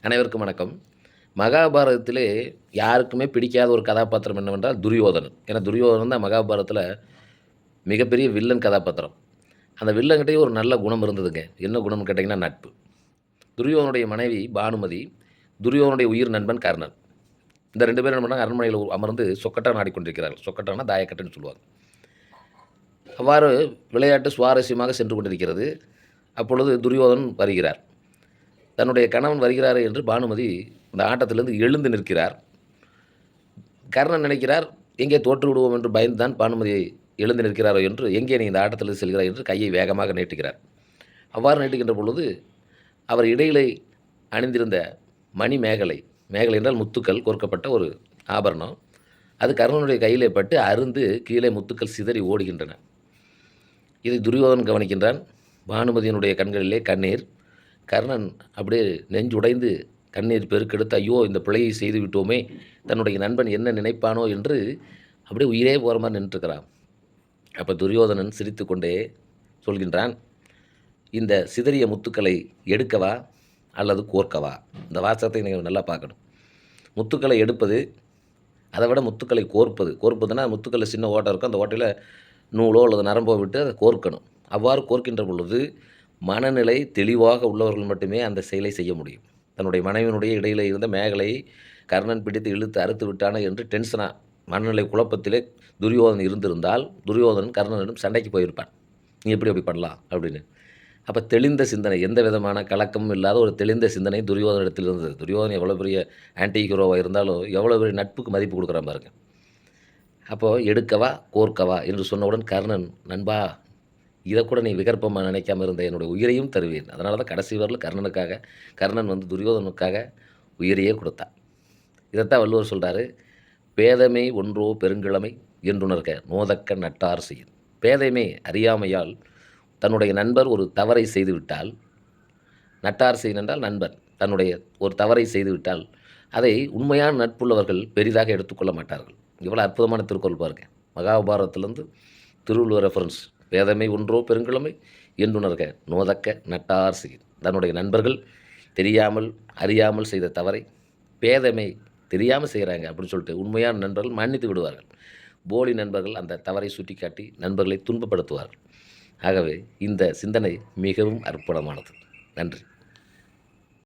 அனைவருக்கும் வணக்கம். மகாபாரதத்திலே யாருக்குமே பிடிக்காத ஒரு கதாபாத்திரம் என்னவென்றால் துரியோதனன். ஏன்னா துரியோதனன் தான் மகாபாரதத்தில மிகப்பெரிய வில்லன் கதாபாத்திரம். அந்த வில்லன்கிட்டயும் ஒரு நல்ல குணம் இருந்ததுங்க. என்ன குணம்னு கேட்டீங்கன்னா நட்பு. துரியோதனுடைய மனைவி பானுமதி, துரியோதனுடைய உயிர் நண்பன் கர்ணன். இந்த 2 பேரும் என்ன பண்ணாங்க, அரண்மனையில அமர்ந்து சொக்கட்டான் ஆடிக்கொண்டிருக்கிறார்கள். சொக்கட்டான்னா தாயக்கட்டுன்னு சொல்லுவாங்க. அவ்வாறு விளையாட்டு சுவாரஸ்யமாக சென்று கொண்டிருக்கிறது. அப்பொழுது துரியோதனன் வருகிறார். தன்னுடைய கணவன் வருகிறாரே என்று பானுமதி இந்த ஆட்டத்திலிருந்து எழுந்து நிற்கிறார். கர்ணன் நினைக்கிறார், எங்கே தோற்று விடுவோம் என்று பயந்துதான் பானுமதி எழுந்து நிற்கிறாரோ என்று, எங்கே நீ இந்த ஆட்டத்திலிருந்து செல்கிறாய் என்று கையை வேகமாக நீட்டுகிறார். அவ்வாறு நீட்டுகின்ற பொழுது, அவர் இடையிலே அணிந்திருந்த மணி மேகலை, மேகலை என்றால் முத்துக்கள் கோர்க்கப்பட்ட ஒரு ஆபரணம். அது கர்ணனுடைய கையிலே பட்டு அருந்து கீழே முத்துக்கள் சிதறி ஓடுகின்றன. இதை துரியோதனன் கவனிக்கின்றான். பானுமதியினுடைய கண்களிலே கண்ணீர். கர்ணன் அப்படியே நெஞ்சுடைந்து கண்ணீர் பெருக்கெடுத்து, ஐயோ இந்த பிழையை செய்து விட்டோமே, தன்னுடைய நண்பன் என்ன நினைப்பானோ என்று அப்படியே உயிரே போகிற மாதிரி நின்றுருக்கிறான். அப்போ துரியோதனன் சிரித்து கொண்டே சொல்கின்றான், இந்த சிதறிய முத்துக்களை எடுக்கவா அல்லது கோர்க்கவா? இந்த வாசகத்தை நீங்கள் நல்லா பார்க்கணும். முத்துக்களை எடுப்பது, அதை விட முத்துக்களை கோர்ப்பது. கோர்ப்பதுன்னா முத்துக்களில் சின்ன ஓட்டை இருக்கும், அந்த ஓட்டையில் நூலோ அல்லது நரம்போ விட்டு அதை கோர்க்கணும். அவ்வாறு கோர்க்கின்ற பொழுது மனநிலை தெளிவாக உள்ளவர்கள் மட்டுமே அந்த செயலை செய்ய முடியும். தன்னுடைய மனைவியினுடைய இடையில் இருந்த மேகலை கர்ணன் பிடித்து இழுத்து அறுத்து விட்டானே என்று டென்ஷனாக மனநிலை குழப்பத்திலே துரியோதனன் இருந்திருந்தால், துரியோதனன் கர்ணனிடம் சண்டைக்கு போயிருப்பான். நீ எப்படி அப்படி பண்ணலாம் அப்படின்னு. அப்போ தெளிந்த சிந்தனை, எந்த விதமான கலக்கமும் இல்லாத ஒரு தெளிந்த சிந்தனை துரியோதனிடத்தில் இருந்தது. துரியோதனன் எவ்வளோ பெரிய ஆன்டி ஹீரோவாக இருந்தாலும் எவ்வளோ பெரிய நட்புக்கு மதிப்பு கொடுக்குறான் பாருங்க. அப்போது எடுக்கவா கோர்க்கவா என்று சொன்னவுடன் கர்ணன், நண்பா இதை கூட நீ விகற்பமாக நினைக்காமல் இருந்த என்னுடைய உயிரையும் தருவேன். அதனால தான் கடைசி வரலும் கர்ணன் வந்து துரியோதனுக்காக உயிரையே கொடுத்தான். இதைத்தான் வள்ளுவர் சொல்கிறாரு, பேதைமை ஒன்றோ பெருங்கிழமை என்றுணர்க நோதக்க நட்டார் செய்யும். பேதைமை அறியாமையால் தன்னுடைய நண்பர் ஒரு தவறை செய்துவிட்டால், நட்டார் செய்யும் என்றால் நண்பன் தன்னுடைய ஒரு தவறை செய்துவிட்டால், அதை உண்மையான நட்புள்ளவர்கள் பெரிதாக எடுத்துக்கொள்ள மாட்டார்கள். இவ்வளோ அற்புதமான திருக்குறள் பாருங்க. மகாபாரதத்திலேருந்து திருவள்ளுவர் ரெஃபரன்ஸ். பேதமை ஒன்றோ பெருங்கிழமை என்றுணர்க நோதக்க நட்டார் செய்யும். தன்னுடைய நண்பர்கள் தெரியாமல் அறியாமல் செய்த தவறை, பேதமை தெரியாமல் செய்கிறாங்க அப்படின்னு சொல்லிட்டு உண்மையான நண்பர்கள் மன்னித்து விடுவார்கள். போலி நண்பர்கள் அந்த தவறை சுட்டி காட்டி நண்பர்களை துன்பப்படுத்துவார்கள். ஆகவே இந்த சிந்தனை மிகவும் அற்புதமானது. நன்றி.